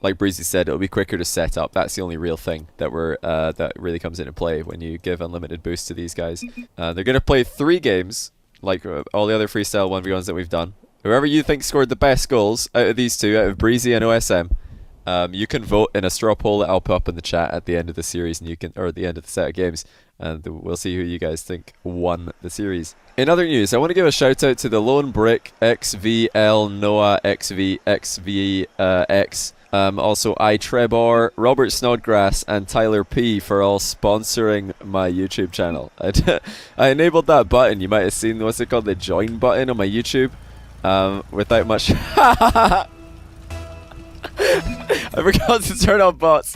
like Breezy said, it'll be quicker to set up. That's the only real thing that that really comes into play when you give unlimited boost to these guys. They're gonna play 3 games, like all the other freestyle 1v1s that we've done. Whoever you think scored the best goals out of these two, out of Breezy and OSM, you can vote in a straw poll that I'll put up in the chat at the end of the series, and or at the end of the set of games, and we'll see who you guys think won the series. In other news, I want to give a shout out to the Lone Brick, XVL, Noah, XVX, also iTrebor, Robert Snodgrass, and Tyler P for all sponsoring my YouTube channel. I enabled that button. You might have seen, what's it called, the join button on my YouTube, without much. I forgot to turn off bots.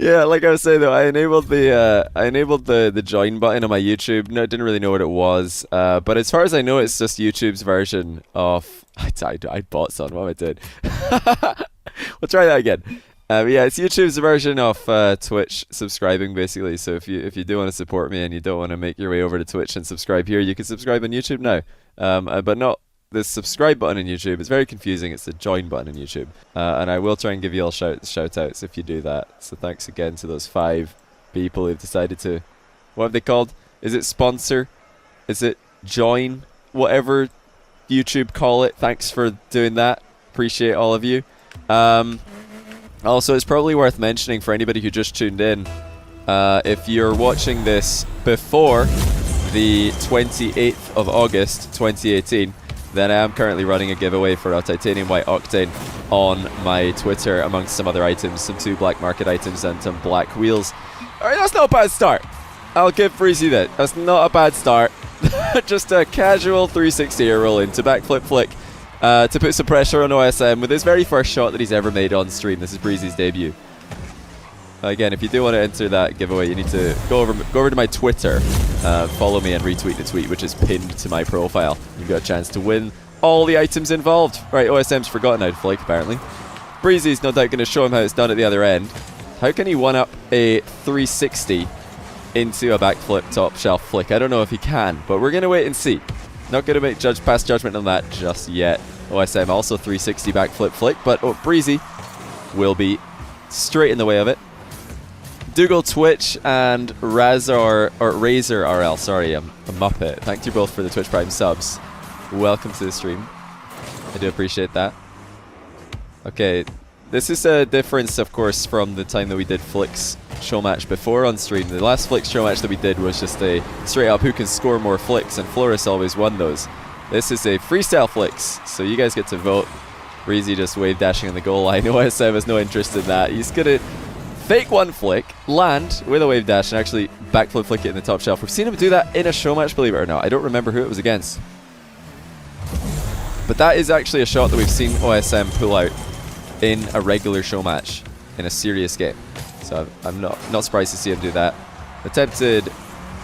Yeah, like I was saying though, I enabled the join button on my YouTube. No, didn't really know what it was, but as far as I know, it's just YouTube's version of. I bots on. What am I doing? We'll try that again. Yeah, it's YouTube's version of Twitch subscribing, basically. So if you do want to support me and you don't want to make your way over to Twitch and subscribe here, you can subscribe on YouTube now. But not the subscribe button on YouTube. It's very confusing. It's the join button on YouTube, and I will try and give you all shout outs if you do that. So thanks again to those 5 people who've decided to, what have they called? Is it sponsor? Is it join? Whatever YouTube call it. Thanks for doing that. Appreciate all of you. Also, it's probably worth mentioning for anybody who just tuned in, if you're watching this before the 28th of August 2018, then I am currently running a giveaway for a titanium white octane on my Twitter, amongst some other items, some 2 black market items and some black wheels. Alright, that's not a bad start. I'll give Breezy that. That's not a bad start. Just a casual 360 air roll into backflip flick to put some pressure on OSM with his very first shot that he's ever made on stream. This is Breezy's debut. Again, if you do want to enter that giveaway, you need to go over to my Twitter, follow me and retweet the tweet, which is pinned to my profile. You've got a chance to win all the items involved. Right, OSM's forgotten how to flick, apparently. Breezy's no doubt going to show him how it's done at the other end. How can he one-up a 360 into a backflip top shelf flick? I don't know if he can, but we're going to wait and see. Not going to pass judgment on that just yet. OSM also 360 backflip flick, but Breezy will be straight in the way of it. Dougal Twitch and Razor RL, sorry, I'm a Muppet. Thank you both for the Twitch Prime subs. Welcome to the stream. I do appreciate that. Okay, this is a difference, of course, from the time that we did Flick's show match before on stream. The last Flick's show match that we did was just a straight up who can score more flicks, and Floris always won those. This is a freestyle Flicks, so you guys get to vote. Breezy just wave dashing on the goal line. OSM has no interest in that. He's gonna fake one flick, land with a wave dash, and actually backflip flick it in the top shelf. We've seen him do that in a show match, believe it or not. I don't remember who it was against, but that is actually a shot that we've seen OSM pull out in a regular show match in a serious game. So I'm not surprised to see him do that. Attempted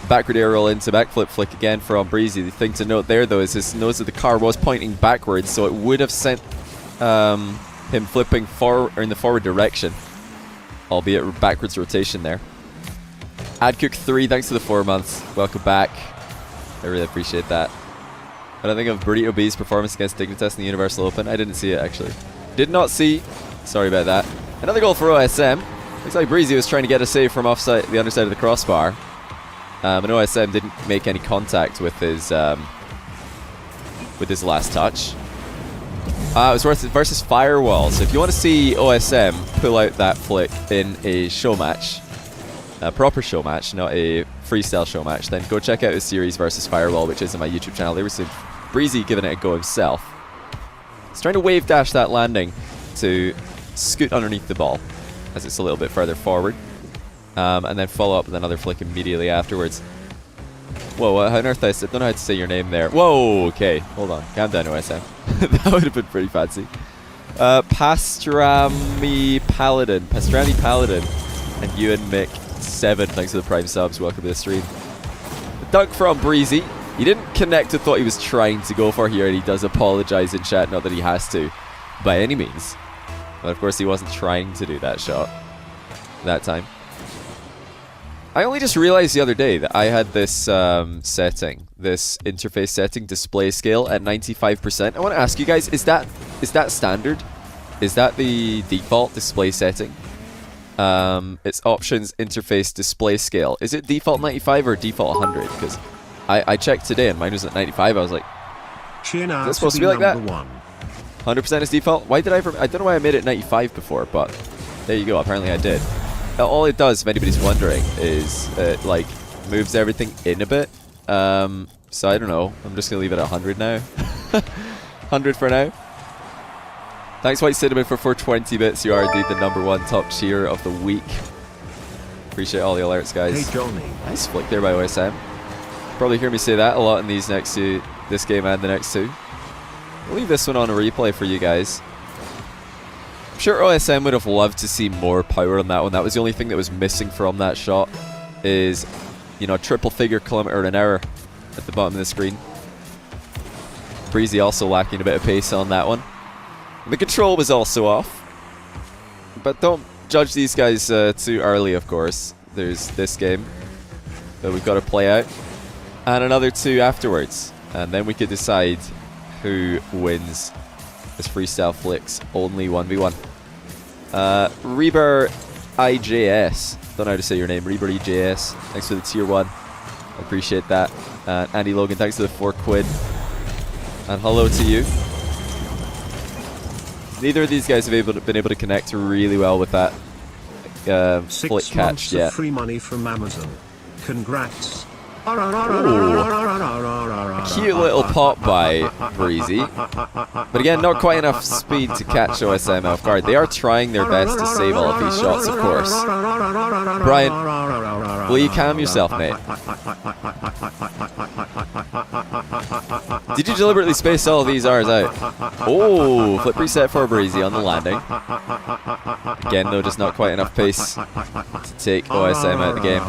backward air roll into backflip flick again from Breezy. The thing to note there though is his nose of the car was pointing backwards, so it would have sent him flipping in the forward direction, albeit backwards rotation there. AdCook3, thanks for the 4 months. Welcome back. I really appreciate that. What do I think of Burrito B's performance against Dignitas in the Universal Open? I didn't see it, actually. Did not see. Sorry about that. Another goal for OSM. Looks like Breezy was trying to get a save from offside, the underside of the crossbar. And OSM didn't make any contact with his last touch. It was versus Firewall. So if you want to see OSM pull out that flick in a show match, a proper show match, not a freestyle show match, then go check out his series versus Firewall, which is on my YouTube channel. There was Breezy giving it a go himself. He's trying to wave dash that landing to scoot underneath the ball as it's a little bit further forward, and then follow up with another flick immediately afterwards. Whoa, how on earth I don't know how to say your name there. Whoa, okay, hold on, calm down OSM. That would have been pretty fancy. Pastrami Paladin, and Ewan Mick 7, thanks for the Prime subs, welcome to the stream. The dunk from Breezy. He didn't connect with what he was trying to go for here, and he does apologize in chat, not that he has to, by any means. But of course he wasn't trying to do that shot that time. I only just realized the other day that I had this setting, this interface setting, display scale at 95%. I want to ask you guys, is that standard? Is that the default display setting? It's options, interface, display scale. Is it default 95 or default 100? Because I checked today and mine was at 95. I was like, is it supposed to be like that? 100% is default? Why did I don't know why I made it 95 before, but there you go. Apparently I did. All it does, if anybody's wondering, is it like moves everything in a bit. So I don't know. I'm just gonna leave it at 100 now. 100 for now. Thanks, White Cinnamon, for 420 bits. You are indeed the #1 top cheer of the week. Appreciate all the alerts, guys. Hey, Johnny. Nice flick there by OSM. Probably hear me say that a lot in these next two, this game and the next two. I'll leave this one on a replay for you guys. I'm sure OSM would have loved to see more power on that one. That was the only thing that was missing from that shot. Is, you know, triple figure kilometer an hour at the bottom of the screen. Breezy also lacking a bit of pace on that one. The control was also off. But don't judge these guys too early, of course. There's this game that we've got to play out. And another two afterwards. And then we could decide who wins this Freestyle Flicks only 1v1. Reaper IJS. Don't know how to say your name. Reaper IJS. Thanks for the tier 1. I appreciate that. Andy Logan, thanks for the 4 quid. And hello to you. Neither of these guys have been able to connect really well with that flick catch yet. Free money from Amazon. Congrats. Ooh. Cute little pop by Breezy. But again, not quite enough speed to catch OSM off guard. They are trying their best to save all of these shots, of course. Brian, will you calm yourself, mate? Did you deliberately space all of these R's out? Oh, flip reset for Breezy on the landing. Again, though, just not quite enough pace to take OSM out of the game.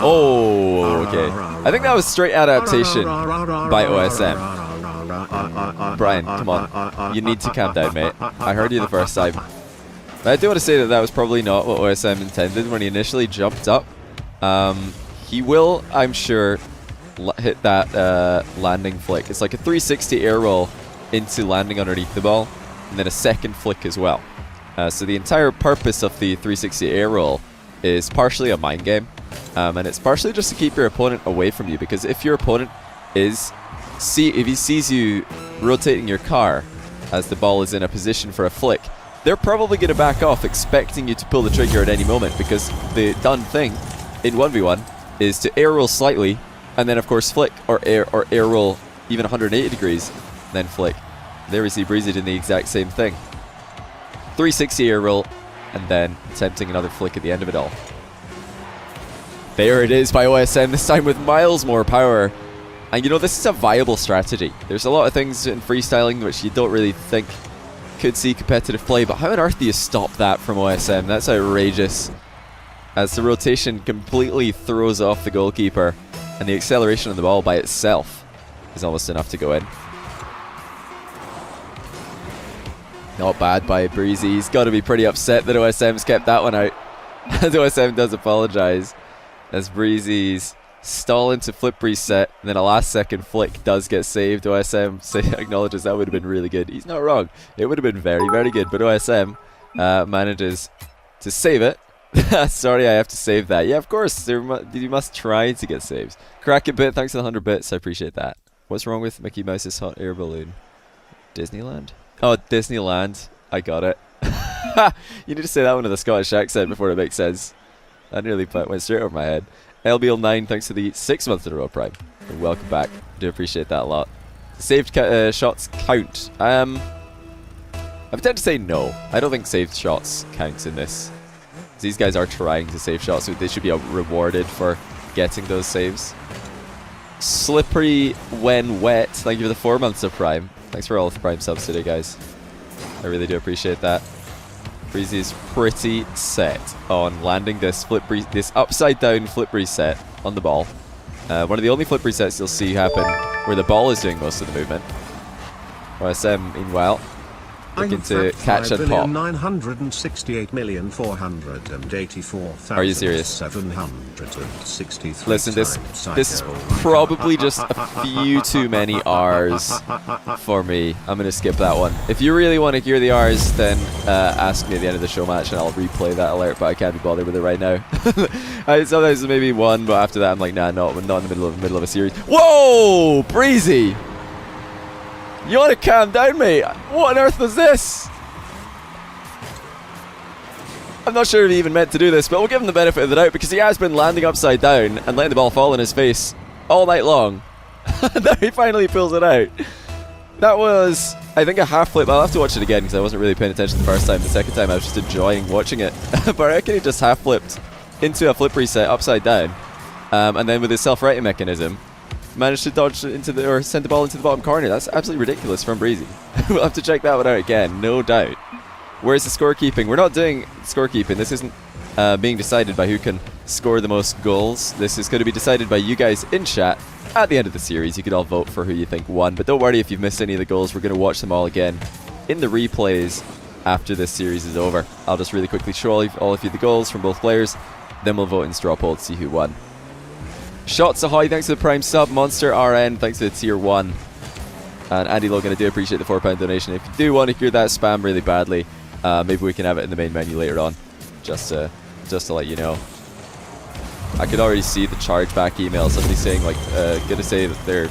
Oh, okay. I think that was straight adaptation by OSM. Brian, come on. You need to calm down, mate. I heard you the first time. But I do want to say that that was probably not what OSM intended when he initially jumped up. He will, I'm sure, hit that landing flick. It's like a 360 air roll into landing underneath the ball, and then a second flick as well. So the entire purpose of the 360 air roll is partially a mind game, and it's partially just to keep your opponent away from you, because if your opponent if he sees you rotating your car as the ball is in a position for a flick, they're probably going to back off expecting you to pull the trigger at any moment, because the done thing in 1v1 is to air roll slightly and then of course flick, or air roll even 180 degrees then flick. There we see Breezy doing the exact same thing. 360 air roll and then attempting another flick at the end of it all. There it is by OSM, this time with miles more power. And you know, this is a viable strategy. There's a lot of things in freestyling which you don't really think could see competitive play, but how on earth do you stop that from OSM? That's outrageous. As the rotation completely throws off the goalkeeper, and the acceleration of the ball by itself is almost enough to go in. Not bad by Breezy. He's got to be pretty upset that OSM's kept that one out. As OSM does apologize, as Breezy's stall into flip reset, and then a last second flick does get saved. OSM acknowledges that would have been really good. He's not wrong. It would have been very, very good, but OSM manages to save it. Sorry, I have to save that. Yeah, of course. You must try to get saves. Crack it bit, thanks for the 100 bits. I appreciate that. What's wrong with Mickey Mouse's hot air balloon? Disneyland? Oh, Disneyland. I got it. You need to say that one with a Scottish accent before it makes sense. That nearly went straight over my head. LBL9, thanks for the 6 months in a row prime. And welcome back. Do appreciate that a lot. Saved shots count. I would tend to say no. I don't think saved shots counts in this. These guys are trying to save shots, so they should be rewarded for getting those saves. Slippery when wet. Thank you for the 4 months of prime. Thanks for all of the prime subs today, guys. I really do appreciate that. Breezy is pretty set on landing this this upside down flip reset on the ball. One of the only flip resets you'll see happen where the ball is doing most of the movement. OSM, meanwhile, looking to catch and pop. 968,484,763. Are you serious? Listen, this is probably just a few too many R's for me. I'm going to skip that one. If you really want to hear the R's, then ask me at the end of the show match and I'll replay that alert, but I can't be bothered with it right now. Sometimes maybe one, but after that I'm like, nah, not in the middle of a series. Whoa! Breezy! You want to calm down, mate? What on earth was this? I'm not sure if he even meant to do this, but we'll give him the benefit of the doubt because he has been landing upside down and letting the ball fall in his face all night long. Now he finally pulls it out. That was, I think, a half flip. I'll have to watch it again because I wasn't really paying attention the first time. The second time I was just enjoying watching it. But I reckon he just half flipped into a flip reset upside down. And then with his self-righting mechanism, managed to dodge into the, or send the ball into the bottom corner. That's absolutely ridiculous from Breezy. We'll have to check that one out again, no doubt. Where's the scorekeeping? We're not doing scorekeeping. This isn't being decided by who can score the most goals. This is going to be decided by you guys in chat at the end of the series. You can all vote for who you think won. But don't worry if you've missed any of the goals. We're going to watch them all again in the replays after this series is over. I'll just really quickly show all of you the goals from both players. Then we'll vote in straw poll to see who won. Shots ahoy, thanks for the Prime sub. Monster RN, thanks for the tier 1. And Andy Logan, I do appreciate the £4 donation. If you do want to hear that spam really badly, maybe we can have it in the main menu later on. Just to let you know. I could already see the chargeback email. Somebody saying, like, gonna say that their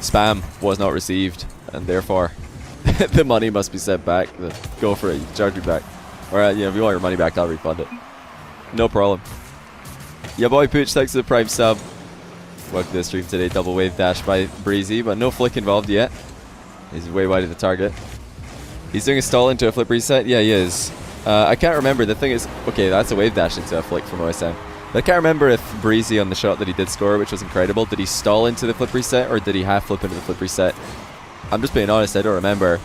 spam was not received, and therefore the money must be sent back. Go for it, you can charge me back. Or, if you want your money back, I'll refund it. No problem. Yeah, boy Pooch, thanks for the Prime sub. Welcome to the stream today. Double wave dash by Breezy, but no flick involved yet. He's way wide of the target. He's doing a stall into a flip reset. Yeah, he is. I can't remember. The thing is, okay, that's a wave dash into a flick from OSM. But I can't remember if Breezy on the shot that he did score, which was incredible, did he stall into the flip reset or did he half flip into the flip reset? I'm just being honest, I don't remember.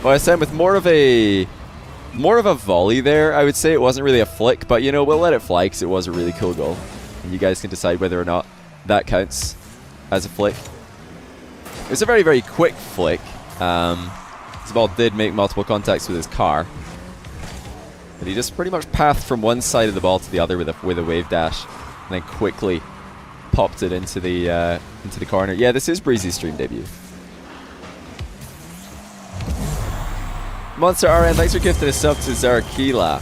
OSM with more of a volley there. I would say it wasn't really a flick, but we'll let it fly because it was a really cool goal. And you guys can decide whether or not that counts as a flick. It was a very, very quick flick. This ball did make multiple contacts with his car. But he just pretty much pathed from one side of the ball to the other with a wave dash. And then quickly popped it into the corner. Yeah, this is Breezy's stream debut. Monster RN, thanks for gifting a sub to Zarakilia.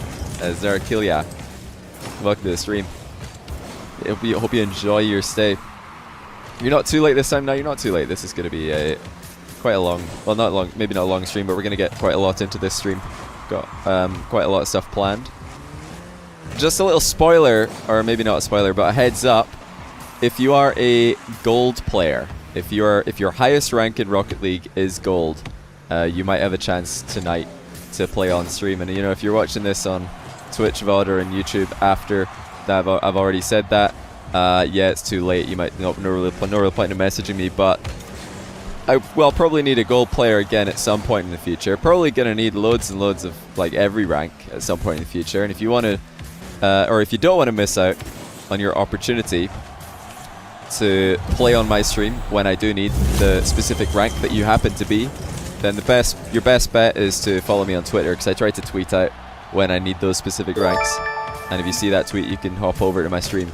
Welcome to the stream. Hope you enjoy your stay. You're not too late this time. No, you're not too late. This is going to be quite a long, well, not long, maybe not a long stream, but we're going to get quite a lot into this stream. Got quite a lot of stuff planned. Just a little spoiler, or maybe not a spoiler, but a heads up. If you are a gold player, if your highest rank in Rocket League is gold, you might have a chance tonight to play on stream. And if you're watching this on Twitch, VOD, or on YouTube after that, I've already said that. Yeah, it's too late. You might no real point in messaging me, but I'll probably need a gold player again at some point in the future. Probably gonna need loads and loads of like every rank at some point in the future. And if you want to, or if you don't want to miss out on your opportunity to play on my stream when I do need the specific rank that you happen to be, then your best bet is to follow me on Twitter, because I try to tweet out when I need those specific ranks. And if you see that tweet, you can hop over to my stream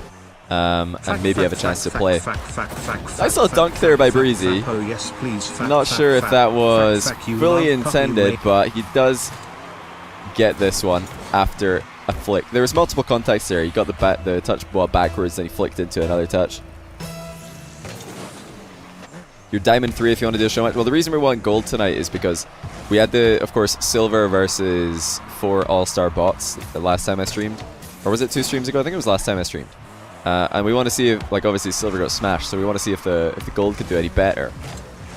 and maybe have a chance to play. I saw a dunk there by Breezy. Not sure if that was fully intended, but he does get this one after a flick. There was multiple contacts there. He got the touch ball backwards, then he flicked into another touch. Your Diamond 3 if you want to do a show match. Well, the reason we want gold tonight is because we had of course, silver versus 4 all-star bots the last time I streamed. Or was it 2 streams ago? I think it was last time I streamed. And we want to see if, like, obviously silver got smashed, so we want to see if the gold could do any better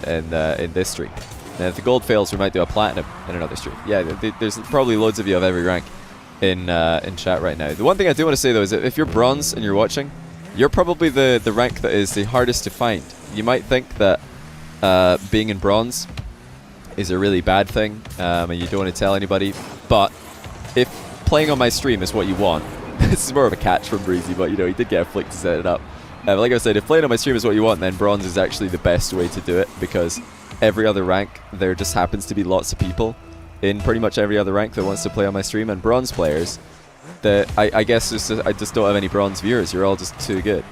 in this stream. And if the gold fails, we might do a platinum in another stream. Yeah, there's probably loads of you of every rank in chat right now. The one thing I do want to say though is that if you're bronze and you're watching, you're probably the rank that is the hardest to find. You might think that being in bronze is a really bad thing, and you don't want to tell anybody, but if playing on my stream is what you want, this is more of a catch from Breezy, but he did get a flick to set it up. Like I said, if playing on my stream is what you want, then bronze is actually the best way to do it, because every other rank there just happens to be lots of people, in pretty much every other rank that wants to play on my stream, and bronze players that I guess I just don't have any bronze viewers. You're all just too good.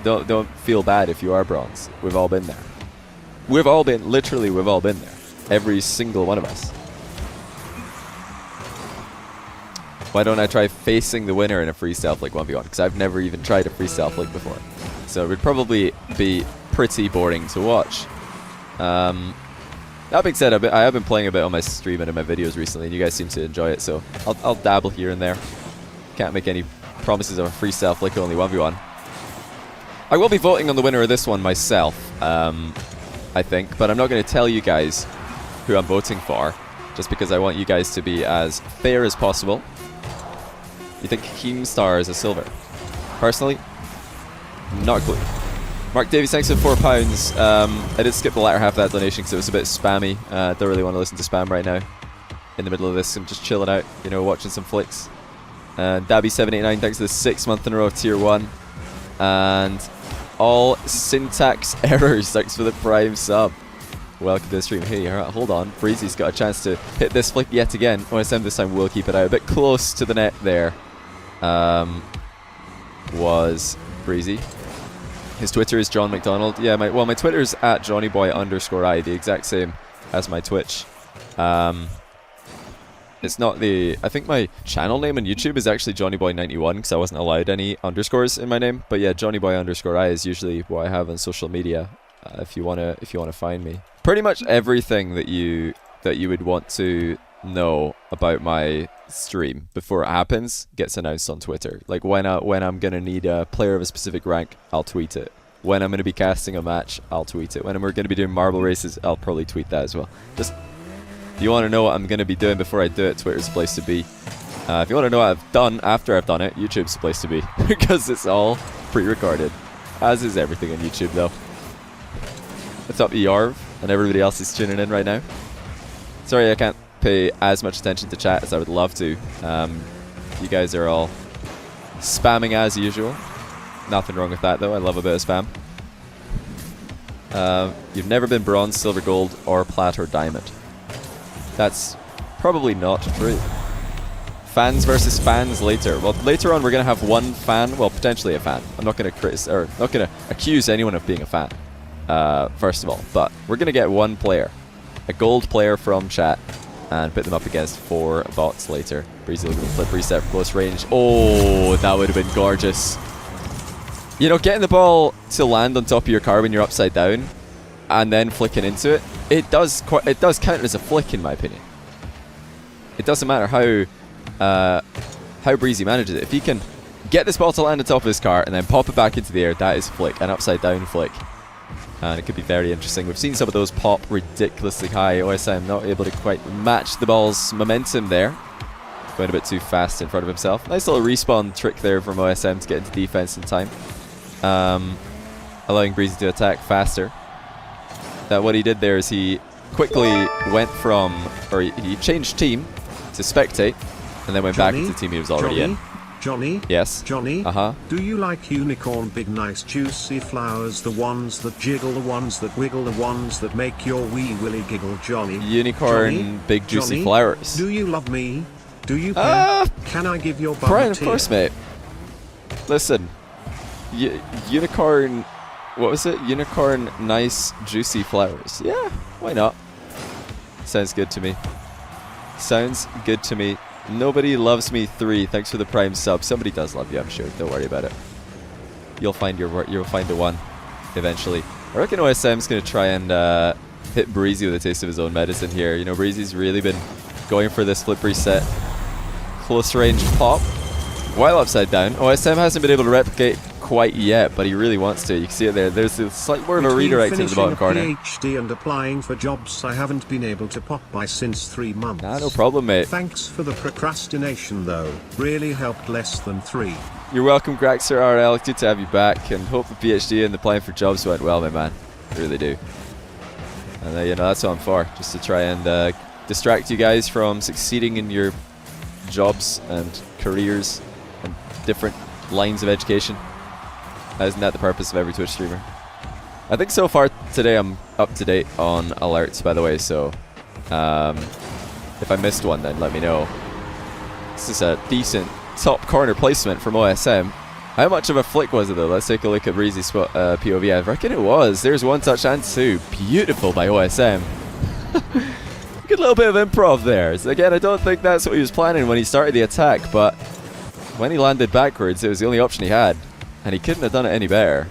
Don't feel bad if you are bronze. We've all been there. We've all been there. Every single one of us. Why don't I try facing the winner in a freestyle flick 1v1? Because I've never even tried a freestyle flick before. So it would probably be pretty boring to watch. That being said, I have been playing a bit on my stream and in my videos recently, and you guys seem to enjoy it, so I'll dabble here and there. Can't make any promises of a freestyle flick only 1v1. I will be voting on the winner of this one myself, I think, but I'm not going to tell you guys who I'm voting for, just because I want you guys to be as fair as possible. You think Keemstar is a silver? Personally, not a clue. Mark Davies, thanks for £4. I did skip the latter half of that donation because it was a bit spammy. Don't really want to listen to spam right now. In the middle of this, I'm just chilling out, you know, watching some flicks. Dabby789, thanks for the 6th month in a row of tier 1. And all syntax errors, thanks for the prime sub. Welcome to the stream. Hey, hold on. Breezy's got a chance to hit this flick yet again. OSM this time will keep it out. A bit close to the net there. Was Breezy. His Twitter is John McDonald. Yeah, my Twitter is at JohnnyBoy_I, the exact same as my Twitch. It's not the... I think my channel name on YouTube is actually JohnnyBoy91 because I wasn't allowed any underscores in my name. But yeah, JohnnyBoy_I is usually what I have on social media. If you wanna find me. Pretty much everything that you would want to know about my stream before it happens gets announced on Twitter. Like when I'm gonna need a player of a specific rank, I'll tweet it. When I'm gonna be casting a match, I'll tweet it. When we're gonna be doing marble races, I'll probably tweet that as well. Just if you want to know what I'm gonna be doing before I do it, Twitter's the place to be. If you want to know what I've done after I've done it, YouTube's the place to be because it's all pre-recorded, as is everything on YouTube though. What's up, Yarv, and everybody else is tuning in right now. Sorry I can't pay as much attention to chat as I would love to. You guys are all spamming as usual. Nothing wrong with that though, I love a bit of spam. You've never been bronze, silver, gold, or plat or diamond. That's probably not true. Fans versus fans later. Well, later on we're going to have one fan, well, potentially a fan. I'm not going to accuse anyone of being a fan, first of all. But we're going to get one player, a gold player from chat, and put them up against 4 bots later. Breezy looking to flip reset for close range. Oh, that would have been gorgeous. You know, getting the ball to land on top of your car when you're upside down, and then flicking into it, it does count as a flick in my opinion. It doesn't matter how Breezy manages it. If he can get this ball to land on top of his car and then pop it back into the air, that is a flick, an upside down flick. And it could be very interesting. We've seen some of those pop ridiculously high. OSM not able to quite match the ball's momentum there. Going a bit too fast in front of himself. Nice little respawn trick there from OSM to get into defense in time. Allowing Breezy to attack faster. That what he did there is he quickly went from, or he changed team to spectate, and then went back into the team he was already in. Johnny? Yes? Johnny? Do you like unicorn big nice juicy flowers? The ones that jiggle, the ones that wiggle, the ones that make your wee willy giggle, Johnny? Unicorn Johnny? big juicy Johnny? flowers. Do you love me? Do you care? Can I give your bum Brian, a of tear? course, mate. Listen. Unicorn... What was it? Unicorn nice juicy flowers. Yeah, why not? Sounds good to me. Sounds good to me. Nobody loves me 3. Thanks for the prime sub. Somebody does love you, I'm sure. Don't worry about it. You'll find the one eventually. I reckon OSM's gonna try and hit Breezy with a taste of his own medicine here. You know, Breezy's really been going for this flip reset close range pop while upside down. OSM hasn't been able to replicate quite yet, but he really wants to. You can see it there. There's a slight more of a redirect into the bottom corner. PhD and applying for jobs I haven't been able to pop by since 3 months. Nah, no problem, mate. Thanks for the procrastination though. Really helped less than 3. You're welcome, Graxer RL. Good to have you back, and hope the PhD and applying for jobs went well, my man. I really do. And you know, that's what I'm for, just to try and distract you guys from succeeding in your jobs and careers and different lines of education. Isn't that the purpose of every Twitch streamer? I think so far today I'm up to date on alerts, by the way, so If I missed one, then let me know. This is a decent top corner placement from OSM. How much of a flick was it though? Let's take a look at Breezy's spot, POV. I reckon it was. There's one touch and two. Beautiful by OSM. Good little bit of improv there. So again, I don't think that's what he was planning when he started the attack, but when he landed backwards, it was the only option he had, and he couldn't have done it any better.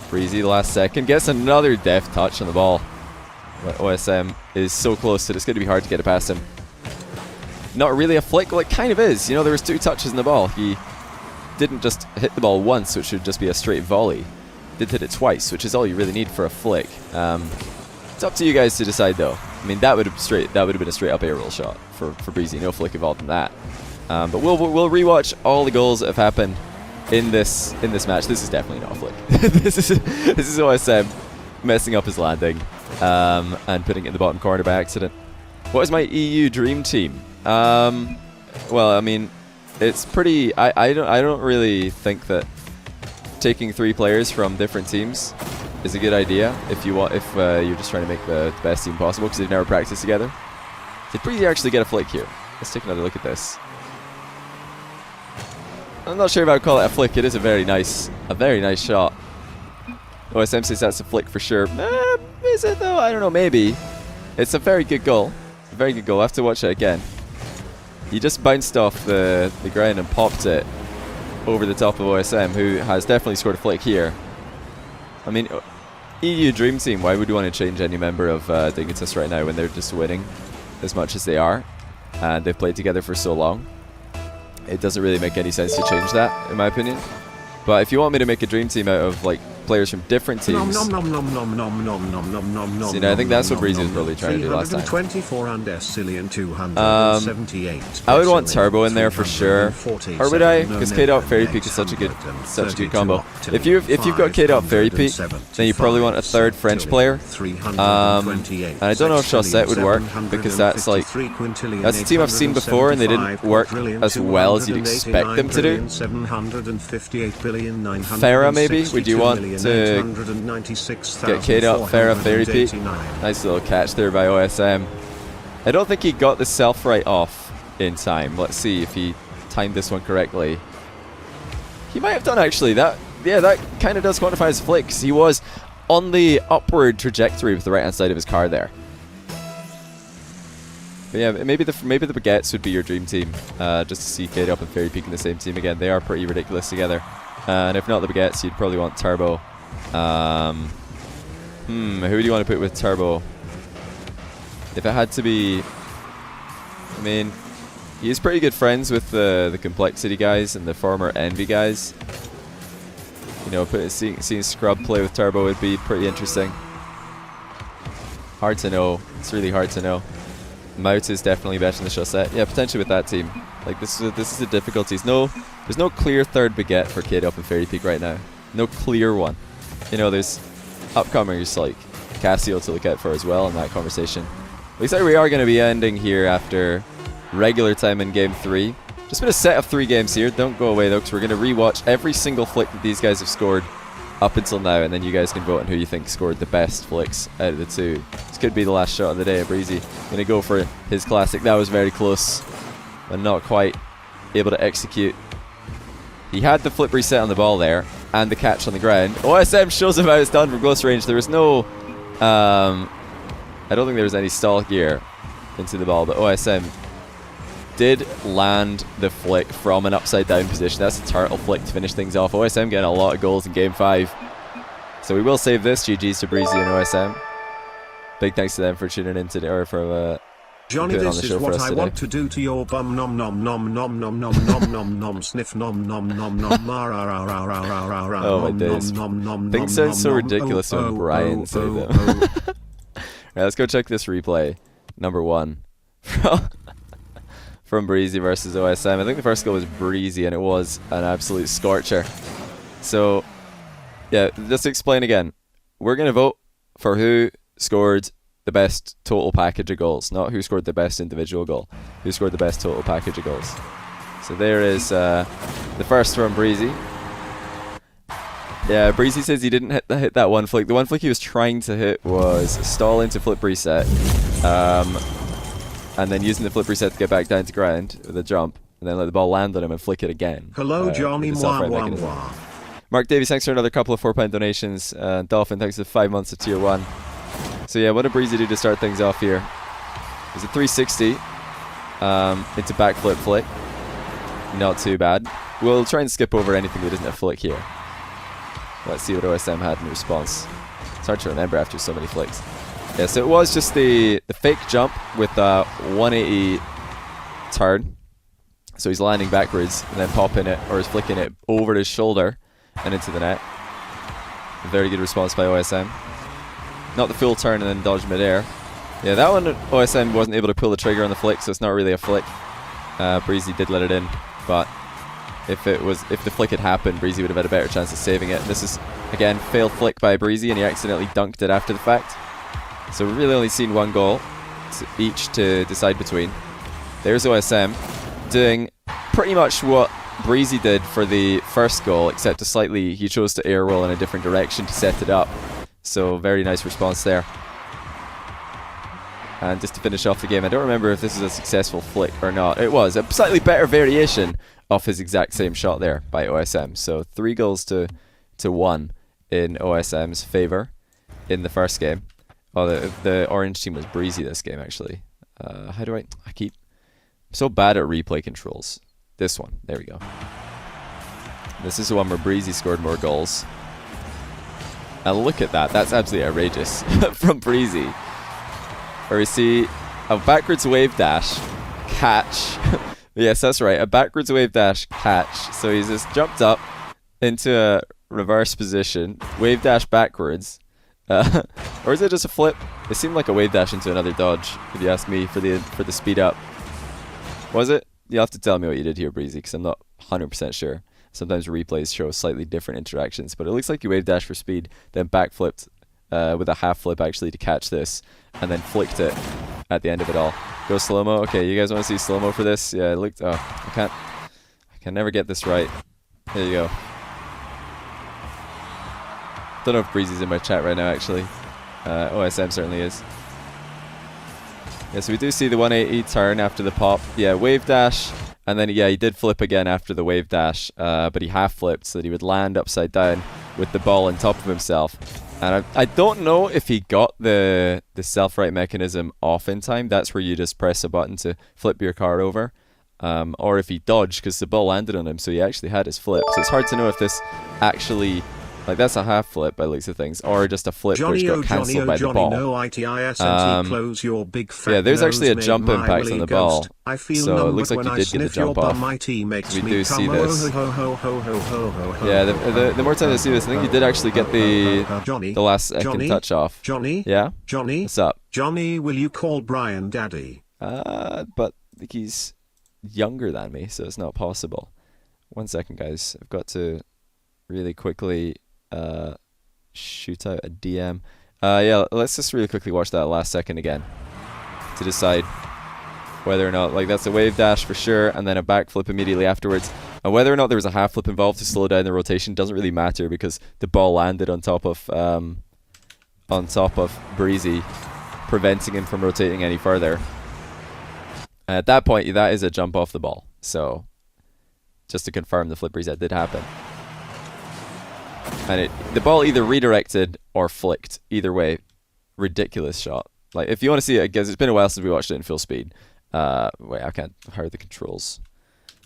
Breezy, the last second, gets another deft touch on the ball. But OSM is so close that it's going to be hard to get it past him. Not really a flick, well it kind of is. You know, there was 2 touches in the ball. He didn't just hit the ball once, which would just be a straight volley. He did hit it twice, which is all you really need for a flick. It's up to you guys to decide though. I mean, that would have been a straight up air roll shot for Breezy. No flick involved in that. But we'll rewatch all the goals that have happened in this match. This is definitely not a flick. this is OSM messing up his landing and putting it in the bottom corner by accident. What is my EU dream team? Well, I mean, it's pretty. I don't really think that taking 3 players from different teams is a good idea if you're just trying to make the best team possible because they've never practiced together. Did Breezy actually get a flick here? Let's take another look at this. I'm not sure if I would call it a flick. It is a very nice shot. OSM says that's a flick for sure. Is it though? I don't know. Maybe. It's a very good goal. A very good goal. I have to watch it again. He just bounced off the ground and popped it over the top of OSM, who has definitely scored a flick here. I mean, EU Dream Team, why would you want to change any member of Dignitas right now when they're just winning as much as they are? And they've played together for so long. It doesn't really make any sense to change that, in my opinion. But if you want me to make a dream team out of like players from different teams, see, I think that's what Breezy was probably trying to do last time. I would want Turbo in there for sure, or would I? Because K-Dot Fairy Peak is such a good combo. If you've got K-Dot Fairy Peak, then you probably want a 3rd French player. And I don't know if Chaussette would work because that's a team I've seen before and they didn't work as well as you'd expect them to do. Farah maybe? Would you want to get K-Dot, Farah, Fairy Peak? Nice little catch there by OSM. I don't think he got the self-right off in time. Let's see if he timed this one correctly. He might have done actually. That kind of does quantify his flick because he was on the upward trajectory with the right-hand side of his car there. But yeah, maybe the Baguettes would be your dream team, just to see K-Dot and Fairy Peak in the same team again. They are pretty ridiculous together. And if not the Baguettes, you'd probably want Turbo. Who do you want to put with Turbo? If it had to be, I mean, he's pretty good friends with the Complexity guys and the former Envy guys. You know, seeing Scrub play with Turbo would be pretty interesting. Hard to know. It's really hard to know. Mout is definitely better than the Chaussette. Yeah, potentially with that team. Like this is the difficulty. There's no clear 3rd Baguette for K-Dop and Fairy Peak right now. No clear one. You know, there's upcomers like Casio to look out for as well in that conversation. Looks like we are going to be ending here after regular time in Game 3. Just been a set of 3 games here. Don't go away though, because we're going to rewatch every single flick that these guys have scored up until now, and then you guys can vote on who you think scored the best flicks out of the 2. This could be the last shot of the day. Breezy going to go for his classic. That was very close, but not quite able to execute. He had the flip reset on the ball there, and the catch on the ground. OSM shows him how it's done from close range. There was no, I don't think there was any stall here into the ball, but OSM did land the flick from an upside down position. That's a turtle flick to finish things off. OSM getting a lot of goals in Game 5. So we will save this. GG's to Breezy and OSM. Big thanks to them for tuning in today, or for Johnny, this is what I want to do to your bum. Nom nom nom nom nom nom nom nom nom sniff nom nom nom nom. Oh my days. Things sound so ridiculous when Brian say them. Alright, let's go check this replay. Number 1 from Breezy versus OSM. I think the first goal was Breezy and it was an absolute scorcher. So yeah, just to explain again, we're going to vote for who scored the best total package of goals, not who scored the best individual goal, who scored the best total package of goals. So there is the first from Breezy. Yeah, Breezy says he didn't hit that one flick. The one flick he was trying to hit was stall into flip reset. and then using the flip reset to get back down to ground with a jump, and then let the ball land on him and flick it again. Hello, Johnny. with the self-right mechanism. Mark Davies, thanks for another couple of £4 donations. Dolphin, thanks for 5 months of tier 1. So yeah, what did Breezi do to start things off here? It was a 360 into backflip flick. Not too bad. We'll try and skip over anything that isn't a flick here. Let's see what OSM had in response. It's hard to remember after so many flicks. Yeah, so it was just the fake jump with a 180 turn. So he's landing backwards and then popping it, or is flicking it over his shoulder and into the net. A very good response by OSM. Not the full turn and then dodge midair. Yeah, that one OSM wasn't able to pull the trigger on the flick, so it's not really a flick. Breezy did let it in, but if the flick had happened, Breezy would have had a better chance of saving it. This is, again, failed flick by Breezy, and he accidentally dunked it after the fact. So we've really only seen one goal each to decide between. There's OSM doing pretty much what Breezy did for the first goal, except he chose to air roll in a different direction to set it up. So very nice response there. And just to finish off the game, I don't remember if this is a successful flick or not. It was a slightly better variation of his exact same shot there by OSM. So 3 goals to 1 in OSM's favour in the first game. Oh, the orange team was Breezy this game, actually. How do I keep... I'm so bad at replay controls. This one. There we go. This is the one where Breezy scored more goals. And look at that. That's absolutely outrageous from Breezy. Where we see a backwards wave dash catch. Yes, that's right. A backwards wave dash catch. So he's just jumped up into a reverse position, wave dash backwards. Or is it just a flip? It seemed like a wave dash into another dodge, if you ask me, for the speed up. Was it? You'll have to tell me what you did here, Breezy, because I'm not 100% sure. Sometimes replays show slightly different interactions, but it looks like you wave dash for speed, then backflipped with a half flip actually to catch this, and then flicked it at the end of it all. Go slow-mo. Okay, you guys want to see slow-mo for this? Yeah, it looked... Oh, I can never get this right. There you go. Don't know if Breezy's in my chat right now, actually. OSM certainly is. Yeah, so we do see the 180 turn after the pop. Yeah, wave dash, and then he did flip again after the wave dash, but he half flipped so that he would land upside down with the ball on top of himself. And I don't know if he got the self-right mechanism off in time. That's where you just press a button to flip your card over. Or if he dodged, because the ball landed on him, so he actually had his flip. So it's hard to know if this actually... Like, that's a half flip by the looks of things, or just a flip which got cancelled by the ball. Yeah, there's actually a jump impact on the ball, so it looks like you did get the jump off. We do see this. Yeah, the more time I see this, I think you did actually get the last second touch off. Yeah? What's up? Johnny, will you call Brian Daddy? But he's younger than me, so it's not possible. 1 second, guys. I've got to really quickly... shoot out a DM. Yeah, let's just really quickly watch that last second again to decide whether or not, like, that's a wave dash for sure, and then a backflip immediately afterwards. And whether or not there was a half flip involved to slow down the rotation doesn't really matter because the ball landed on top of Breezy, preventing him from rotating any further. And at that point, that is a jump off the ball. So, just to confirm, the flip reset did happen. And the ball either redirected or flicked. Either way, ridiculous shot. Like, if you want to see it, because it's been a while since we watched it in full speed. Wait, I can't hide the controls.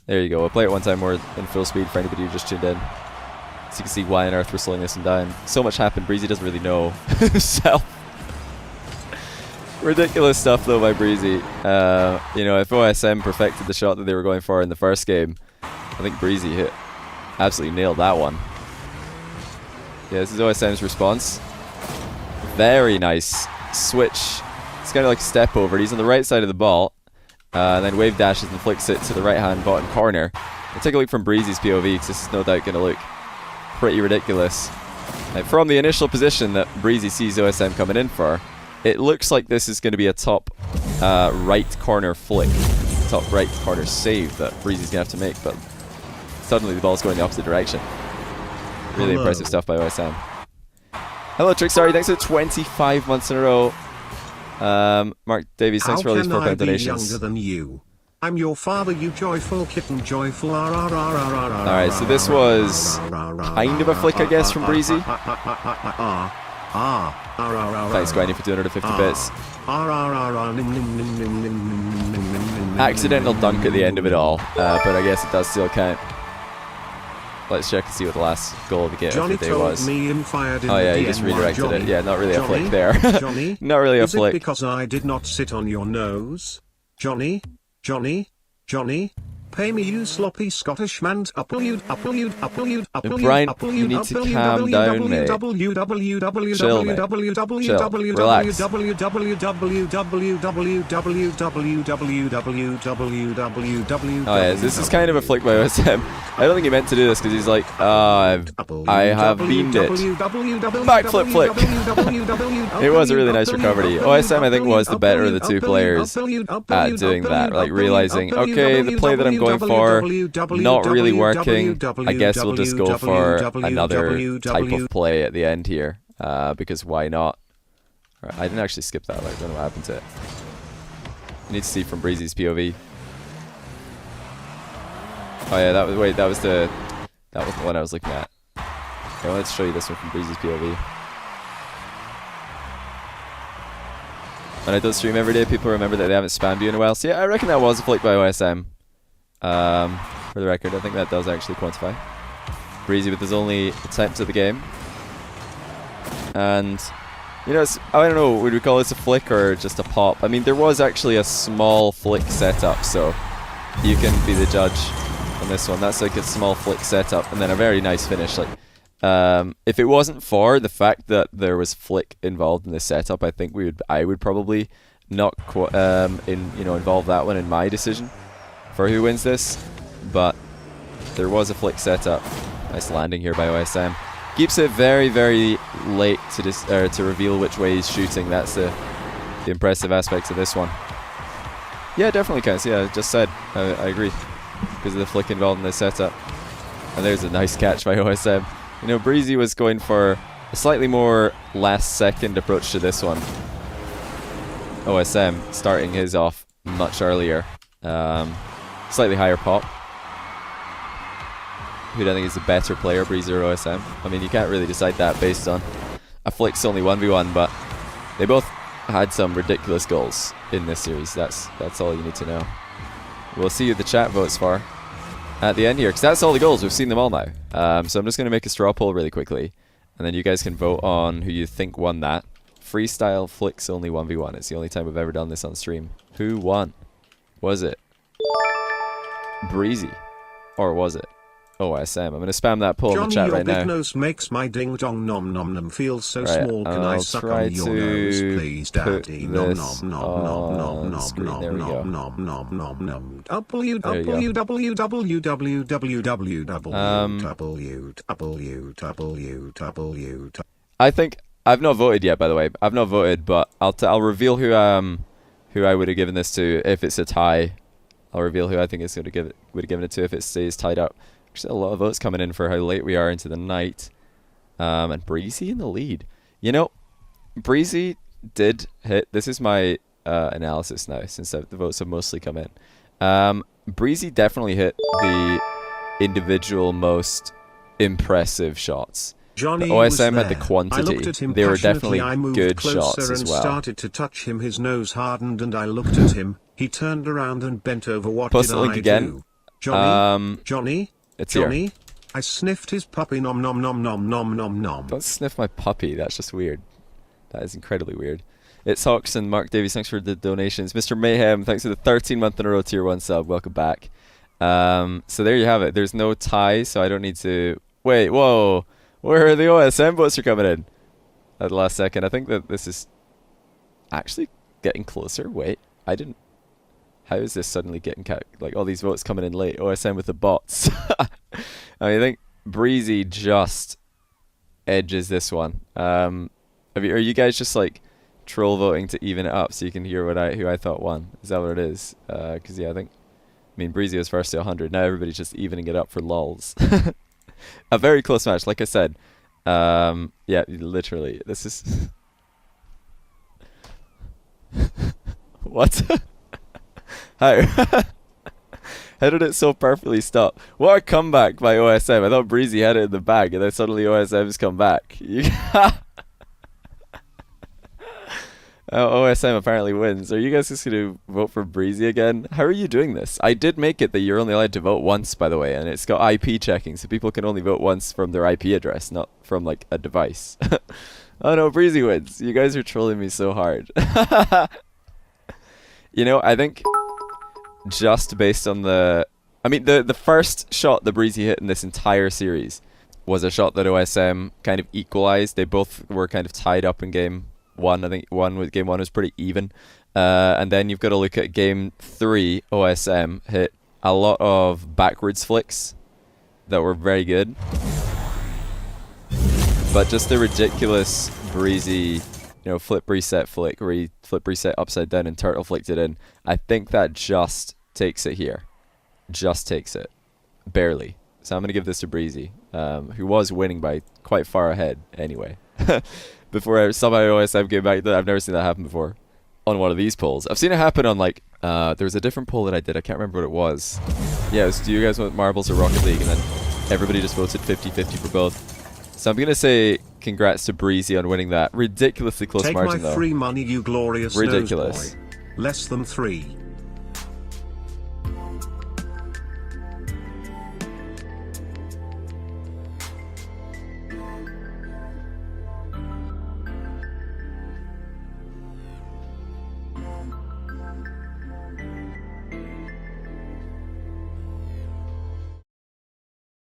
There you go. I'll play it one time more in full speed for anybody who just tuned in. So you can see why on earth we're slowing this one down. So much happened. Breezy doesn't really know himself. Ridiculous stuff, though, by Breezy. You know, if OSM perfected the shot that they were going for in the first game, I think Breezy absolutely nailed that one. Yeah, this is OSM's response. Very nice switch. It's kind of like a step over. He's on the right side of the ball. And then wave dashes and flicks it to the right-hand bottom corner. We'll take a look from Breezy's POV, because this is no doubt going to look pretty ridiculous. From the initial position that Breezy sees OSM coming in for, it looks like this is going to be a top right corner flick. Top right corner save that Breezy's going to have to make, but suddenly the ball's going the opposite direction. Really impressive stuff by OSM. Hello, Trickstar. Thanks for 25 months in a row. Mark Davies, thanks for all these £4 How can I be donations. younger than you? I'm your father, you joyful kitten, joyful. Alright, so this was kind of a flick, I guess, from Breezi. Thanks, Gwenny, for 250 bits. Accidental dunk at the end of it all, but I guess it does still count. Let's check and see what the last goal of the game of the day was. Oh yeah, you just redirected it. Yeah, not really a flick there. Not really a flick. Is it because I did not sit on your nose? Johnny? Pay me, you sloppy Scottish man. Brian, you need to calm down, mate. Chill, mate. Chill. Relax. Oh yeah, this is kind of a flick by OSM. I don't think he meant to do this because he's like, I have beamed it. Backflip flick. It was a really nice recovery. OSM, I think, was the better of the two players at doing that. Like realizing, okay, the play that I'm going for, not really working. I guess we'll just go for another type of play at the end here, because why not? Right, I didn't actually skip that. Like, I don't know what happened to it. I need to see from Breezy's POV. Oh yeah, that was the one I was looking at. Okay, let's show you this one from Breezy's POV. When I don't stream every day, people remember that they haven't spammed you in a while. So yeah, I reckon that was a flick by OSM. For the record, I think that does actually quantify. Breezy with his only attempt at the game. And, you know, I don't know, would we call this a flick or just a pop? I mean, there was actually a small flick setup, so you can be the judge on this one. That's like a small flick setup, and then a very nice finish. Like, if it wasn't for the fact that there was flick involved in the setup, I think I would probably not involve that one in my decision for who wins this, but there was a flick setup. Nice landing here by OSM. Keeps it very, very late to reveal which way he's shooting. That's the impressive aspects of this one. Yeah, definitely counts. Yeah, I just said. I agree. Because of the flick involved in this setup. And there's a nice catch by OSM. You know, Breezy was going for a slightly more last-second approach to this one. OSM starting his off much earlier. Slightly higher pop. Who do I think is the better player, Breezy or OSM? I mean, you can't really decide that based on a flick's only 1v1, but they both had some ridiculous goals in this series. That's all you need to know. We'll see who the chat votes for at the end here, because that's all the goals. We've seen them all now. So I'm just going to make a straw poll really quickly, and then you guys can vote on who you think won that. Freestyle flicks only 1v1. It's the only time we've ever done this on stream. Who won? Was it Breezy, or was it OSM? I'm going to spam that poll in the chat right now. Johnny, your big nose makes my ding dong nom nom nom feel so right, small. Can I suck on your nose, please, daddy? Nom nom nom nom nom nom nom nom nom nom nom nom. www. I think I've not voted yet. By the way, I've not voted, but I'll reveal who I would have given this to if it's a tie. I'll reveal who I think would have given it to if it stays tied up. Actually, a lot of votes coming in for how late we are into the night. And Breezy in the lead. You know, Breezy did hit. This is my analysis now, since the votes have mostly come in. Breezy definitely hit the individual most impressive shots. Johnny OSM had the quantity. They were definitely good shots as well. Started to touch him. His nose hardened, and I looked at him. He turned around and bent over. What Post did the link I again. do? Johnny, Johnny, it's Johnny. Here. I sniffed his puppy. Nom nom nom nom nom nom nom. Don't sniff my puppy. That's just weird. That is incredibly weird. It's Hawks and Mark Davies. Thanks for the donations. Mr. Mayhem, thanks for the 13-month in a row tier 1 sub. Welcome back. So there you have it. There's no tie, so I don't need to wait. Whoa. Where are the OSM votes are coming in at the last second? I think that this is actually getting closer. Wait, I didn't. How is this suddenly getting like all these votes coming in late? OSM with the bots. I mean, I think Breezy just edges this one. Are you guys just like troll voting to even it up so you can hear who I thought won? Is that what it is? Because yeah, I mean Breezy was first to 100. Now everybody's just evening it up for lols. A very close match, like I said. Yeah, literally, this is What? How? How did it so perfectly stop? What a comeback by OSM. I thought Breezy had it in the bag, and then suddenly OSM's come back. OSM apparently wins. Are you guys just going to vote for Breezy again? How are you doing this? I did make it that you're only allowed to vote once, by the way, and it's got IP checking, so people can only vote once from their IP address, not from, like, a device. Oh no, Breezy wins. You guys are trolling me so hard. You know, I think just based on the first shot that Breezy hit in this entire series was a shot that OSM kind of equalized. They both were kind of tied up in game one. I think game one was pretty even. And then you've got to look at game three. OSM hit a lot of backwards flicks that were very good. But just the ridiculous Breezy, flip reset flick where he flip reset upside down and turtle flicked it in. I think that just takes it here. Just takes it. Barely. So I'm going to give this to Breezy, who was winning by quite far ahead anyway. Before somehow OSM came back. I've never seen that happen before on one of these polls. I've seen it happen on there was a different poll that I did. I can't remember what it was. Yeah, it was, do you guys want Marbles or Rocket League? And then everybody just voted 50-50 for both. So I'm going to say congrats to Breezy on winning that. Ridiculously close margin, though. Take my free money, you glorious ridiculous. Boy. Less than 3.